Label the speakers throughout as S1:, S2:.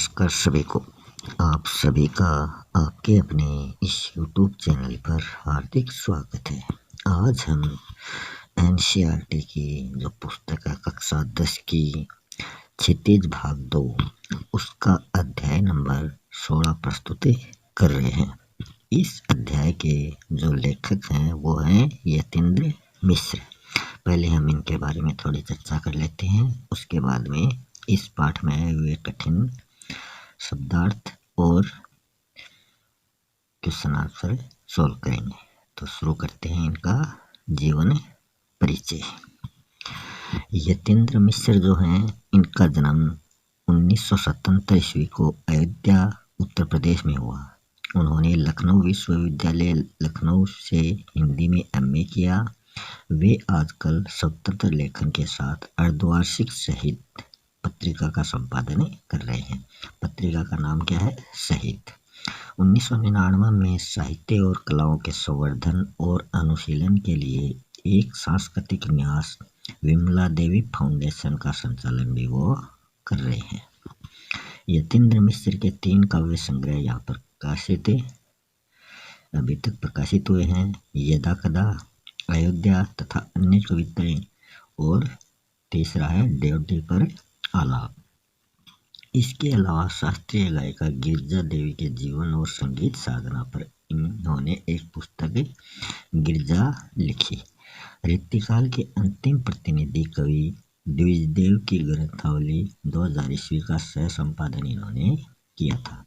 S1: नमस्कार सभी को। आप सभी का आपके अपने इस YouTube चैनल पर हार्दिक स्वागत है। आज हम NCERT की जो पुस्तक है कक्षा 10 की क्षितिज भाग 2 उसका अध्याय नंबर 16 प्रस्तुत कर रहे हैं। इस अध्याय के जो लेखक हैं वो हैं यतीन्द्र मिश्र। पहले हम इनके बारे में थोड़ी चर्चा कर लेते हैं, उसके बाद में इस पाठ में आए हुए कठिन शब्दार्थ और क्वेश्चन आंसर सॉल्व करेंगे। तो शुरू करते हैं इनका जीवन परिचय। यतीन्द्र मिश्र जो हैं, इनका जन्म 1977 ईस्वी को अयोध्या उत्तर प्रदेश में हुआ। उन्होंने लखनऊ विश्वविद्यालय लखनऊ से हिंदी में MA किया। वे आजकल स्वतंत्र लेखन के साथ अर्धवार्षिक साहित्य पत्रिका का संपादन कर रहे हैं। पत्रिका का नाम क्या है? साहित्य। 1999 में साहित्य और कलाओं के संवर्धन और अनुशीलन के लिए एक सांस्कृतिक न्यास विमला देवी फाउंडेशन का संचालन भी वो कर रहे हैं। यतीन्द्र मिश्र के 3 काव्य संग्रह यहाँ पर प्रकाशित अभी तक प्रकाशित हुए हैं। यदा कदा, अयोध्या तथा अन्य कविताएं, और तीसरा है ड्योढ़ी पर आलाप। इसके अलावा शास्त्रीय गायिका गिरिजा देवी के जीवन और संगीत साधना पर इन्होंने एक पुस्तक गिरिजा लिखी। ऋतुकाल के अंतिम प्रतिनिधि कवि द्विजदेव की ग्रंथावली 2000 ईस्वी का सह संपादन इन्होंने किया था।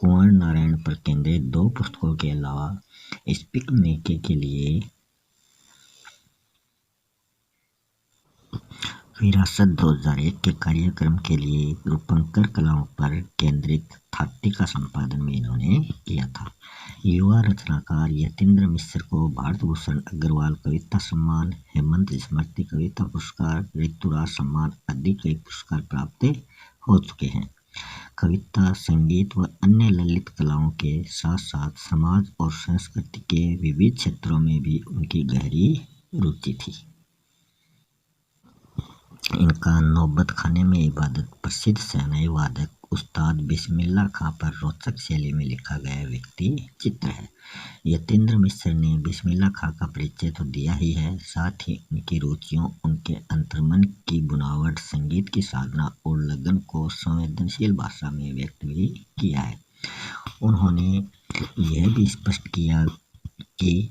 S1: कुंवर नारायण पर केंद्रित 2 पुस्तकों के अलावा स्पीक मेके के लिए विरासत 2001 के कार्यक्रम के लिए रूपंकर कलाओं पर केंद्रित थाटी का संपादन भी इन्होंने किया था। युवा रचनाकार यतीन्द्र मिश्र को भारत भूषण अग्रवाल कविता सम्मान, हेमंत स्मृति कविता पुरस्कार, ऋतुराज सम्मान आदि कई पुरस्कार प्राप्त हो चुके हैं। कविता, संगीत व अन्य ललित कलाओं के साथ साथ समाज और संस्कृति के विविध क्षेत्रों में भी उनकी गहरी रुचि थी। इनका नौबत खाने में इबादत प्रसिद्ध शहनाई वादक उस्ताद बिस्मिल्लाह खां पर रोचक शैली में लिखा गया व्यक्ति चित्र है। यतीन्द्र मिश्र ने बिस्मिल्लाह खां का परिचय तो दिया ही है, साथ ही उनकी रुचियों, उनके अंतर्मन की बुनावट, संगीत की साधना और लगन को संवेदनशील भाषा में व्यक्त भी किया है। उन्होंने यह भी स्पष्ट किया कि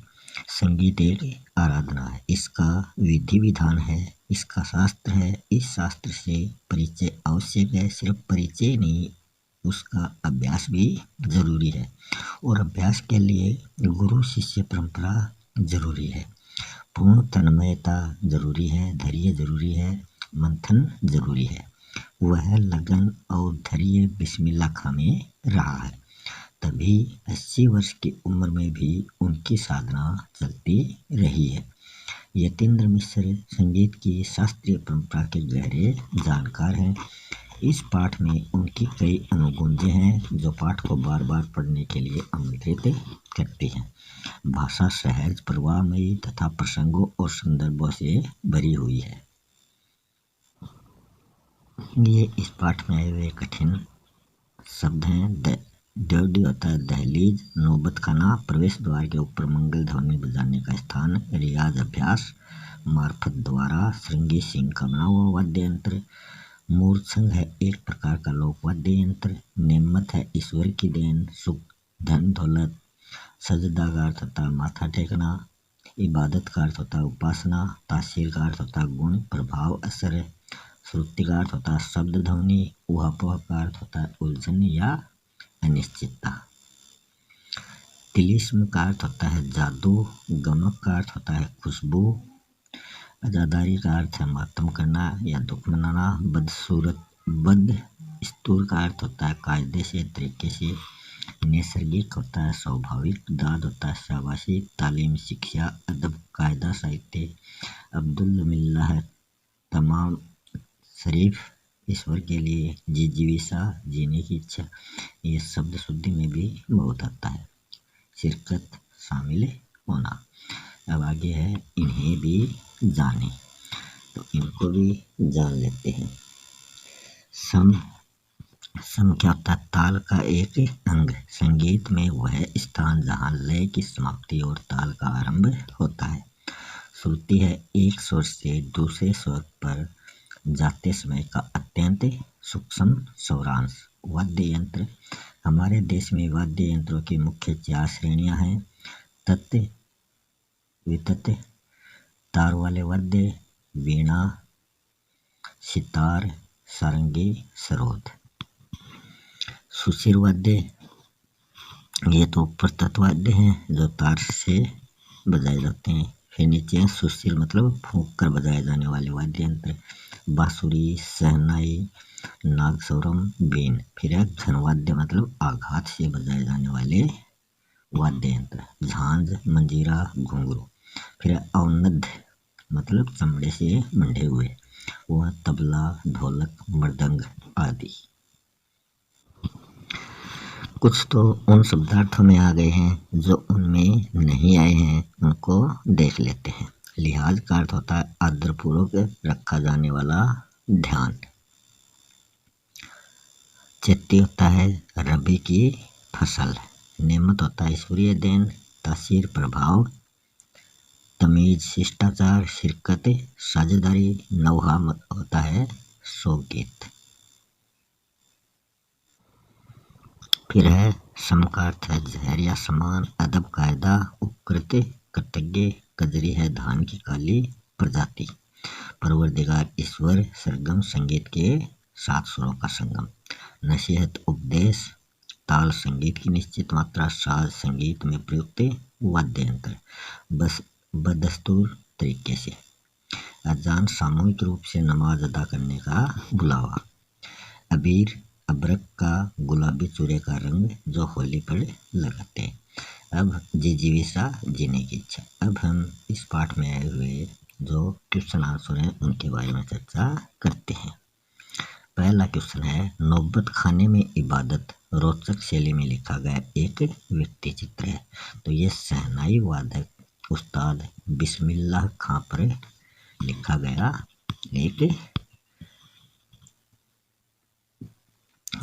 S1: संगीत एक आराधना है, इसका विधि विधान है, इसका शास्त्र है, इस शास्त्र से परिचय आवश्यक है। सिर्फ परिचय नहीं, उसका अभ्यास भी जरूरी है, और अभ्यास के लिए गुरु शिष्य परंपरा जरूरी है, पूर्ण तन्मयता जरूरी है, धैर्य जरूरी है, मंथन जरूरी है। वह लगन और धैर्य बिस्मिल्लाह खां में रहा है, तभी 80 वर्ष की उम्र में भी उनकी साधना चलती रही है। यतीन्द्र मिश्र संगीत की शास्त्रीय परंपरा के गहरे जानकार हैं। इस पाठ में उनकी कई अनुगुंजें हैं जो पाठ को बार बार पढ़ने के लिए आमंत्रित करती हैं। भाषा सहज, प्रवाहमयी तथा प्रसंगों और संदर्भों से भरी हुई है। ये इस पाठ में आए हुए कठिन शब्द हैं। ड्योढ़ी होता है दहलीज, नौबत खाना प्रवेश द्वार के ऊपर मंगल ध्वनि बजाने का स्थान, रियाज अभ्यास मार्फत द्वारा, श्रृंगी सिंह का बना हुआ वाद्य यंत्र, मूर्छंग है एक प्रकार का लोक वाद्य यंत्र, नेमत है ईश्वर की देन, सुख धन दौलत, सजदा का अर्थ होता है माथा टेकना, इबादत का अर्थ होता है उपासना, तासीर का अर्थ होता है गुण, प्रभाव, असर, श्रुति का अर्थ होता है शब्द ध्वनि, उहापोह का अर्थ होता है उलझन या अनिश्चितता, तिलिस्म का अर्थ होता है जादू, गमक का अर्थ होता है खुशबू, अजादारी का अर्थ है मातम करना या दुख मनाना, बद स्तूर का अर्थ होता है कायदे से, तरीके से, नैसर्गिक होता है स्वाभाविक, दाद होता है शाबाशी, तालीम, शिक्षा, अदब, कायदा, साहित्य, अब्दुल मिल्ला है तमाम, शरीफ ईश्वर के लिए, जिजीविसा जीने की इच्छा, ये शब्द शुद्धि में भी बहुत आता है, शिरकत शामिल होना। अब आगे है इन्हें भी जाने, तो इनको भी जान लेते हैं। सम सम क्या होता है? ताल का एक अंग। संगीत में वह स्थान जहाँ लय की समाप्ति और ताल का आरंभ होता है। श्रुति है एक स्वर से दूसरे स्वर पर जाते समय का अत्यंत सूक्ष्म स्वरांश। वाद्य यंत्र। हमारे देश में वाद्य यंत्रों की मुख्य 4 श्रेणियां हैं। तत्, वितत, तार वाले वाद्य, वीणा, सितार, सारंगी, सरोद। सुशिर वाद्य, ये तो प्रस्तुत वाद्य हैं जो तार से बजाए जाते हैं। फिर नीचे है सुशिर मतलब फूंक कर बजाए जाने वाले वाद्य यंत्र। बांसुरी, शहनाई, नागस्वरम, बीन। फिर है घनवाद्य मतलब आघात से बजाए जाने वाले वाद्य यंत्र। झांझ, मंजीरा, घुंघरू। फिर है अवनद्ध मतलब चमड़े से मंडे हुए, वह तबला, ढोलक, मृदंग आदि। कुछ तो उन शब्दार्थों में आ गए हैं जो उनमें नहीं आए हैं, उनको देख लेते हैं। लिहाज का अर्थ होता है आदरपूर्वक रखा जाने वाला ध्यान। चेती होता है रबी की फसल। नेमत होता है ईश्वरीय देन। तासीर प्रभाव। तमीज शिष्टाचार, शिरकत, साझेदारी। नौहा होता है शोकगीत। फिर है सम का अर्थ है जहर या समान। अदब कायदा, उपकृत, कृतज्ञ। कजरी है धान की काली प्रजाति। परवरदिगार ईश्वर, सरगम संगीत के 7 सुरों का संगम। नसीहत उपदेश। ताल संगीत की निश्चित मात्रा। साज संगीत में प्रयुक्त वाद्य यंत्र। बस बदस्तूर तरीके से। अजान सामूहिक रूप से नमाज अदा करने का बुलावा। अबीर, अबरक का गुलाबी चूरे का रंग जो होली पर लगाते हैं। अब जिजीविसा, जीने की इच्छा। अब हम इस पाठ में आए हुए जो क्वेश्चन आंसर हैं उनके बारे में चर्चा करते हैं। पहला क्वेश्चन है नौबत खाने में इबादत रोचक शैली में लिखा गया एक व्यक्ति चित्र है। तो ये शहनाई वादक उस्ताद बिस्मिल्लाह खां पर लिखा गया एक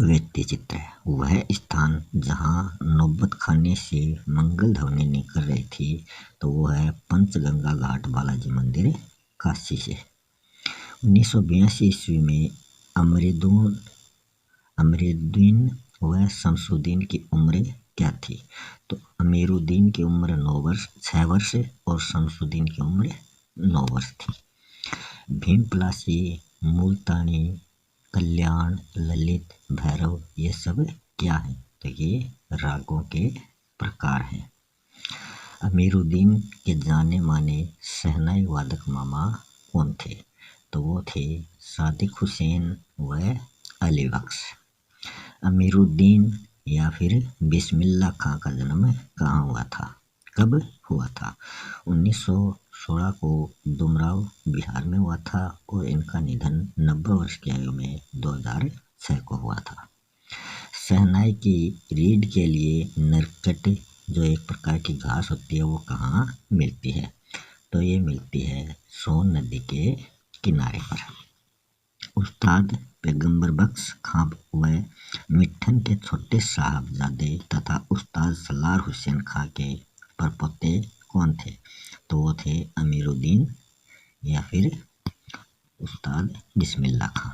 S1: व्यक्ति चित्र है। वह स्थान जहाँ नौबत खाने से मंगल ध्वनि निकल रही थी तो वो है पंचगंगा घाट बालाजी मंदिर काशी से। 1982 ईस्वी में अमीरुद्दीन व शमसुद्दीन की उम्र क्या थी? तो अमीरुद्दीन की उम्र 6 वर्ष और शमसुद्दीन की उम्र 9 वर्ष थी। भीमपलासी, मुल्तानी, कल्याण, ललित, भैरव ये सब क्या है? तो ये रागों के प्रकार हैं। अमीरुद्दीन के जाने माने शहनाई वादक मामा कौन थे? तो वो थे सादिक हुसैन व अली बख्श। अमीरुद्दीन या फिर बिस्मिल्लाह खां का जन्म कहाँ हुआ था, कब हुआ था? 1916 को डुमराव बिहार में हुआ था और इनका निधन 90 वर्ष की आयु में 2006 को हुआ था। शहनाई की रीढ़ के लिए नरकट जो एक प्रकार की घास होती है वो कहाँ मिलती है? तो ये मिलती है सोन नदी के किनारे पर। उस्ताद पैगंबर बख्श खां व मिट्ठन के छोटे साहबजादे तथा उस्ताद सलार हुसैन खां के परपोते कौन थे? तो वो थे अमीरुद्दीन या फिर उस्ताद बिस्मिल्लाह खां।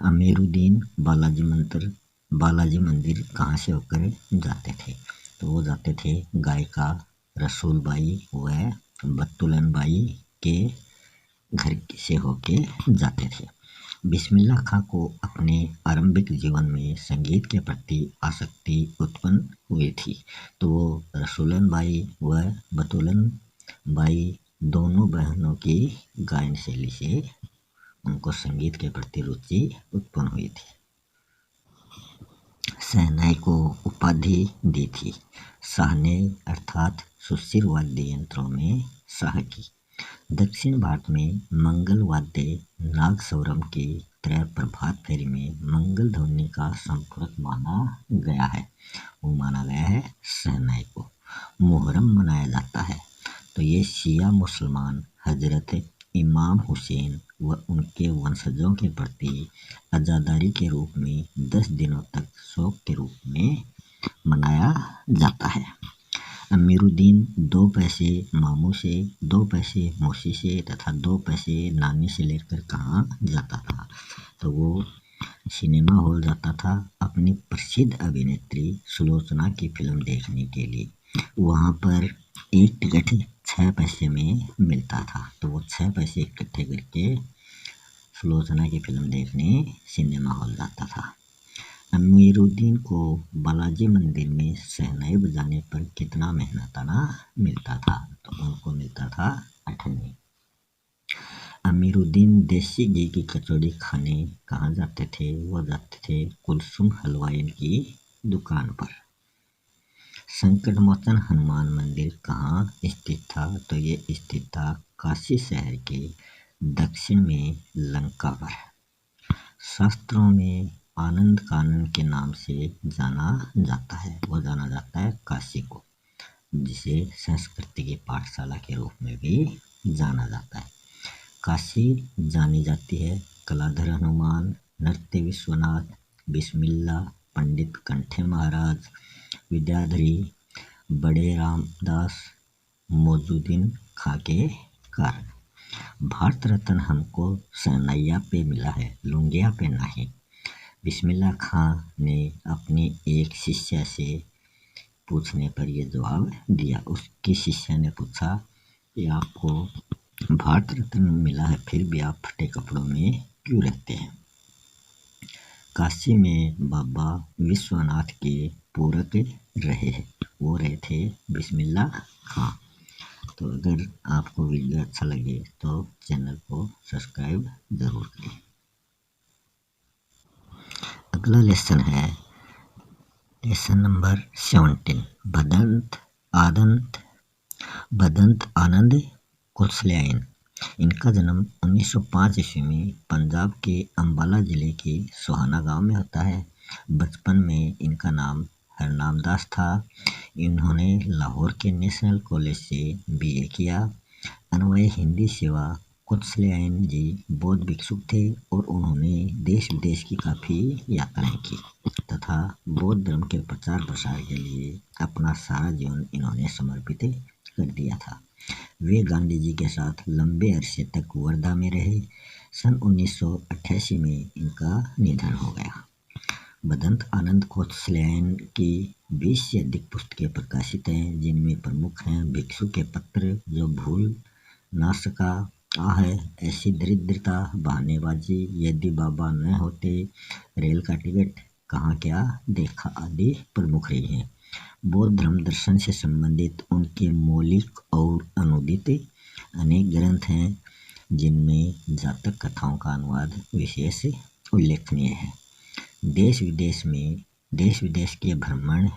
S1: अमीरुद्दीन बालाजी मंदिर कहाँ से होकर जाते थे? तो वो जाते थे गायिका रसूल बाई व बत्तुलन बाई के घर से होके जाते थे। बिस्मिल्लाह खां को अपने आरंभिक जीवन में संगीत के प्रति आसक्ति उत्पन्न हुई थी। तो वो रसूलन बाई व बतुलन बाई दोनों बहनों की गायन शैली से उनको संगीत के प्रति रुचि उत्पन्न हुई थी। शहनाई को उपाधि दी थी शाहने अर्थात सुशिर वाद्य यंत्रों में शाह की। दक्षिण भारत में मंगल वाद्य नागस्वरम की तरह प्रभात फेरी में मंगल ध्वनि का संपूरक माना गया है। वो माना गया है शहनाई को। मुहर्रम मनाया जाता है तो ये शिया मुसलमान हजरत इमाम हुसैन व उनके वंशजों के प्रति अज़ादारी के रूप में 10 दिनों तक शोक के रूप में मनाया जाता है। अमीरुद्दीन 2 पैसे मामू से, 2 पैसे मौसी से तथा 2 पैसे नानी से लेकर कहाँ जाता था, तो वो सिनेमा हॉल जाता था अपनी प्रसिद्ध अभिनेत्री सुलोचना की फिल्म देखने के लिए। वहाँ पर एक टिकट 6 पैसे में मिलता था, तो वो 6 पैसे इकट्ठे करके सुलोचना की फिल्म देखने सिनेमा हॉल जाता था। अमीरुद्दीन को बालाजी मंदिर में शहनाई बजाने पर कितना मेहनताना मिलता था, तो उनको मिलता था 8 आने। अमीरुद्दीन देसी घी की कचौड़ी खाने कहाँ जाते थे, वो जाते थे कुलसुम हलवाई की दुकान पर। संकट मोचन हनुमान मंदिर कहाँ स्थित था, तो ये स्थित था काशी शहर के दक्षिण में लंका पर। शास्त्रों में आनंद कानन के नाम से जाना जाता है, वो जाना जाता है काशी को, जिसे संस्कृति की पाठशाला के रूप में भी जाना जाता है। काशी जानी जाती है कलाधर हनुमान, नृत्य विश्वनाथ, बिस्मिल्ला, पंडित कंठे महाराज, विद्याधरी, बड़े रामदास, मौजूदीन खां के कारण। भारत रत्न हमको शहनैया पे मिला है, लुंगिया पे नहीं। बिस्मिल्ला खां ने अपनी एक शिष्या से पूछने पर यह जवाब दिया। उसकी शिष्या ने पूछा कि आपको भारत रत्न मिला है, फिर भी आप फटे कपड़ों में क्यों रहते हैं। काशी में बाबा विश्वनाथ के पूरक रहे, वो रहे थे बिस्मिल्ला खां। तो अगर आपको वीडियो अच्छा लगे तो चैनल को सब्सक्राइब जरूर करें। अगला लेसन है लेसन नंबर 17, भदंत आनंद कुशल्यायन। इनका जन्म 1905 ईस्वी में पंजाब के अंबाला जिले के सोहाना गांव में होता है। बचपन में इनका नाम हरनामदास था। इन्होंने लाहौर के नेशनल कॉलेज से बीए किया। अन्वय हिंदी सेवा। कुशल्यायन जी बौद्ध भिक्षुक थे और उन्होंने देश विदेश की काफ़ी यात्राएं की तथा बौद्ध धर्म के प्रचार प्रसार के लिए अपना सारा जीवन इन्होंने समर्पित कर दिया था। वे गांधी जी के साथ लंबे अरसे तक वर्धा में रहे। सन 1988 में इनका निधन हो गया। भदंत आनंद कुशल्यायन की 20 से अधिक पुस्तकें प्रकाशित हैं, जिनमें प्रमुख हैं भिक्षु के पत्र, जो भूल ना सका, आ है, ऐसी दरिद्रता, बहानेबाजी, यदि बाबा न होते, रेल का टिकट, कहाँ क्या देखा आदि प्रमुख रही हैं। बौद्ध धर्म दर्शन से संबंधित उनके मौलिक और अनुदित अनेक ग्रंथ हैं, जिनमें जातक कथाओं का अनुवाद विशेष उल्लेखनीय है। देश विदेश के भ्रमण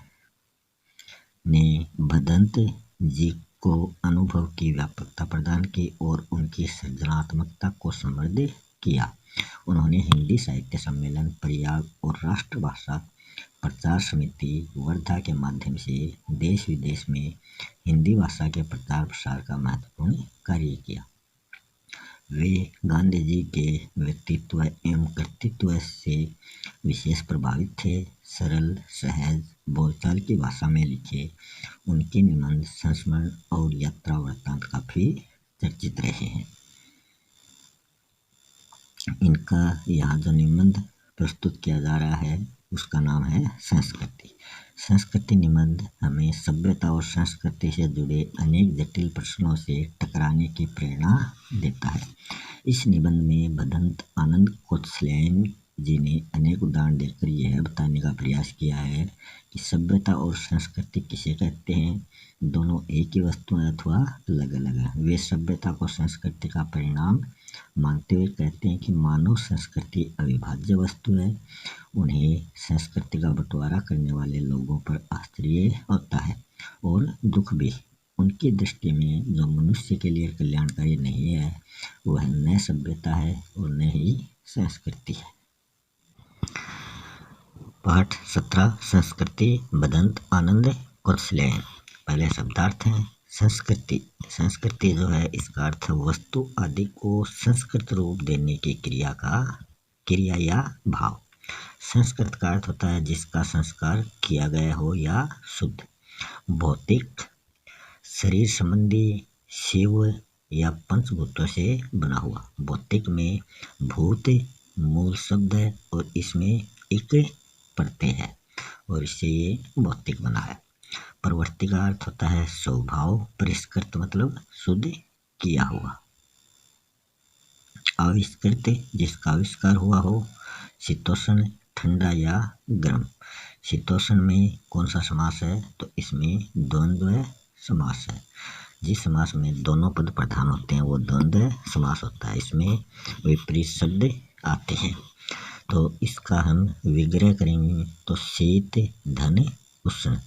S1: ने भदंत जी को अनुभव की व्यापकता प्रदान की और उनकी सृजनात्मकता को समृद्ध किया। उन्होंने हिंदी साहित्य सम्मेलन, प्रयाग और राष्ट्रभाषा प्रचार समिति वर्धा के माध्यम से देश विदेश में हिंदी भाषा के प्रचार प्रसार का महत्वपूर्ण कार्य किया। वे गांधी जी के व्यक्तित्व एवं कृतित्व से विशेष प्रभावित थे। सरल सहज बोलचाल की भाषा में लिखे उनके निबंध, संस्मरण और यात्रा वृत्तांत काफी चर्चित रहे हैं। इनका यहाँ जो निबंध प्रस्तुत किया जा रहा है उसका नाम है संस्कृति। संस्कृति निबंध हमें सभ्यता और संस्कृति से जुड़े अनेक जटिल प्रश्नों से टकराने की प्रेरणा देता है। इस निबंध में भदंत आनंद कुशल्यायन जी ने अनेक उदाहरण देकर यह बताने का प्रयास किया है कि सभ्यता और संस्कृति किसे कहते हैं। दोनों एक ही वस्तु है अथवा अलग अलग है। वे सभ्यता को संस्कृति का परिणाम मानते हुए कहते हैं कि मानव संस्कृति अविभाज्य वस्तु है। उन्हें संस्कृति का बंटवारा करने वाले लोगों पर आश्चर्य होता है और दुख भी। उनकी दृष्टि में जो मनुष्य के लिए कल्याणकारी नहीं है वह न सभ्यता है और न ही संस्कृति है। पाठ 17 संस्कृति भदंत आनंद कुशल्यायन। पहले शब्दार्थ हैं। संस्कृति संस्कृति जो है इसका अर्थ वस्तु आदि को संस्कृत रूप देने की क्रिया या भाव। संस्कृत का अर्थ होता है जिसका संस्कार किया गया हो या शुद्ध। भौतिक शरीर संबंधी शिव या पंचभूतों से बना हुआ। भौतिक में भूत मूल शब्द है और इसमें एक प्रत्यय है और इससे ये भौतिक बना है। प्रवृत्ति का अर्थ होता है स्वभाव, परिष्कृत मतलब शुद्ध किया हुआ। आविष्कृत जिसका आविष्कार हुआ हो। शीतोष्ण ठंडा या गर्म। शीतोष्ण में कौन सा समास है, तो इसमें द्वंद्व समास है। जिस समास में दोनों पद प्रधान होते हैं वो द्वंद्व समास होता है। इसमें विपरीत शब्द आते हैं। तो इसका हम विग्रह करेंगे तो शीत धन उष्ण।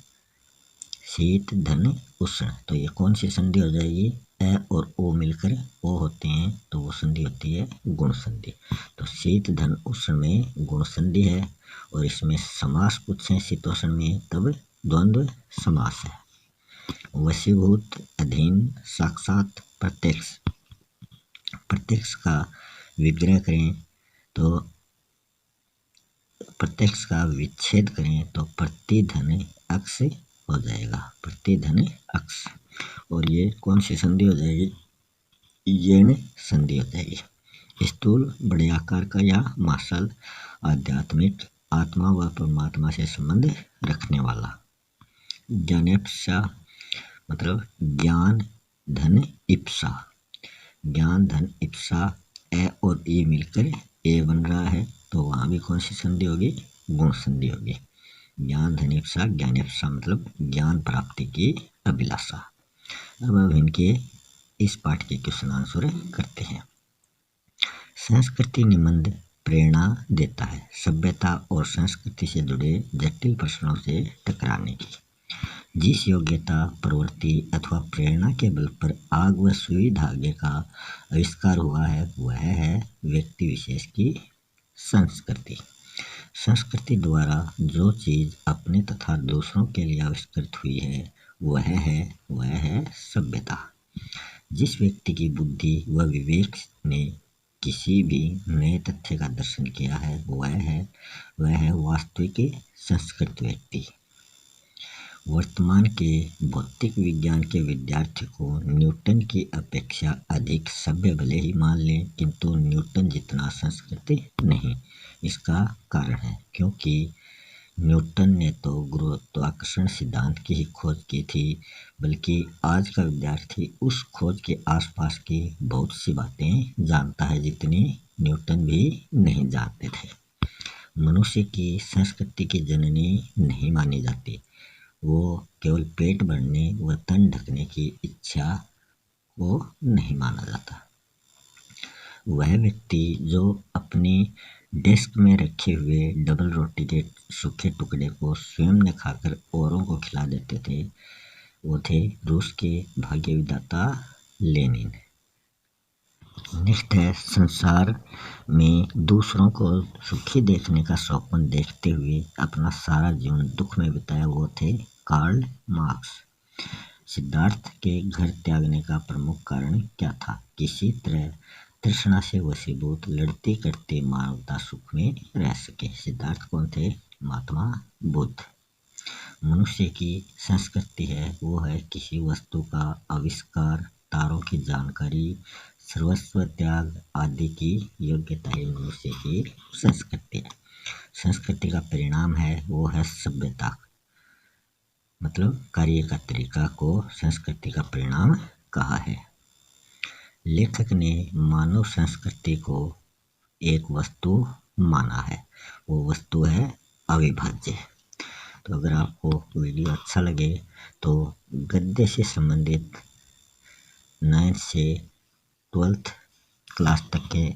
S1: शीत धन उष्ण, तो ये कौन सी संधि हो जाएगी, अ और ओ मिलकर ओ होते हैं तो वो संधि होती है गुण संधि। तो शीत धन उष्ण में गुण संधि है और इसमें समास पूछे शीतोष्ण में तब द्वंद्व समास है। वशीभूत, अधीन, साक्षात, प्रत्यक्ष। प्रत्यक्ष का विग्रह करें तो प्रत्यक्ष का विच्छेद करें तो प्रतिधन अक्ष हो जाएगा। प्रतिधन अक्ष, और ये कौन सी संधि हो जाएगी, यण संधि हो जाएगी। स्थूल बड़े आकार का या मार्शल, आध्यात्मिक आत्मा व परमात्मा से संबंध रखने वाला। ज्ञानेप्सा मतलब ज्ञान धन इप्सा। ज्ञान धन इप्सा, ए और ई मिलकर ए बन रहा है तो वहाँ भी कौन सी संधि होगी, गुण संधि होगी। ज्ञान धन इप्सा, ज्ञानेप्सा मतलब ज्ञान प्राप्ति की अभिलाषा। अब इनके इस पाठ के क्वेश्चन आंसर करते हैं। संस्कृति निबंध प्रेरणा देता है सभ्यता और संस्कृति से जुड़े जटिल प्रश्नों से टकराने की। जिस योग्यता, प्रवृत्ति अथवा प्रेरणा के बल पर आग व सुई धागे का आविष्कार हुआ है वह है व्यक्ति विशेष की संस्कृति। संस्कृति द्वारा जो चीज अपने तथा दूसरों के लिए आविष्कृत हुई है वह है सभ्यता। जिस व्यक्ति की बुद्धि व विवेक ने किसी भी नए तथ्य का दर्शन किया है वह है वास्तविक संस्कृत व्यक्ति। वर्तमान के भौतिक विज्ञान के विद्यार्थी को न्यूटन की अपेक्षा अधिक सभ्य भले ही मान लें किंतु न्यूटन जितना संस्कृत नहीं। इसका कारण है क्योंकि न्यूटन ने तो गुरुत्वाकर्षण सिद्धांत की ही खोज की थी, बल्कि आज का विद्यार्थी उस खोज के आसपास की बहुत सी बातें जानता है जितनी न्यूटन भी नहीं जानते थे। मनुष्य की संस्कृति की जननी नहीं मानी जाती। वो केवल पेट भरने व तन ढकने की इच्छा को नहीं माना जाता। वह व्यक्ति जो अपनी डेस्क में रखे हुए डबल रोटी के सूखे टुकड़े को स्वयं ने खाकर औरों को खिला देते थे वो थे रूस के भाग्य विधाता लेनिन। नेक्स्ट है संसार में दूसरों को सुखी देखने का स्वप्न देखते हुए अपना सारा जीवन दुख में बिताया वो थे कार्ल मार्क्स। सिद्धार्थ के घर त्यागने का प्रमुख कारण क्या था, किसी तरह तृष्णा से वशीभूत लड़ते करते मानवता सुख में रह सके। सिद्धार्थ कौन थे, महात्मा बुद्ध। मनुष्य की संस्कृति है वो है किसी वस्तु का आविष्कार, तारों की जानकारी, सर्वस्व त्याग आदि की योग्यता ही मनुष्य की संस्कृति है। संस्कृति का परिणाम है वो है सभ्यता, मतलब कार्य का तरीका को संस्कृति का परिणाम कहा है। लेखक ने मानव संस्कृति को एक वस्तु माना है, वो वस्तु है अविभाज्य। तो अगर आपको वीडियो अच्छा लगे तो गद्य से संबंधित 9 से 12th क्लास तक के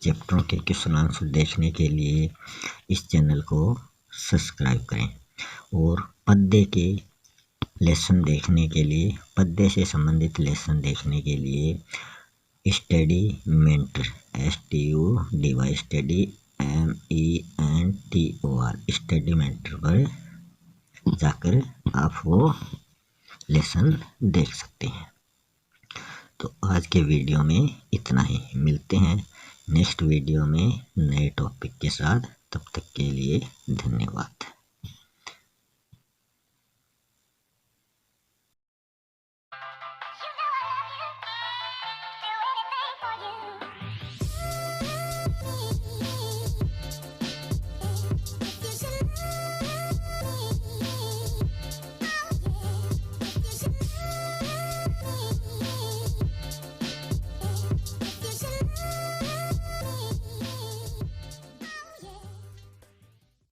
S1: चैप्टरों के क्वेश्चन आंसर देखने के लिए इस चैनल को सब्सक्राइब करें और पद्य के लेसन देखने के लिए, पद्य से संबंधित लेसन देखने के लिए study mentor STUDY study MENTOR study mentor पर जाकर आप वो लेसन देख सकते हैं। तो आज के वीडियो में इतना ही, मिलते हैं नेक्स्ट वीडियो में नए टॉपिक के साथ। तब तक के लिए धन्यवाद।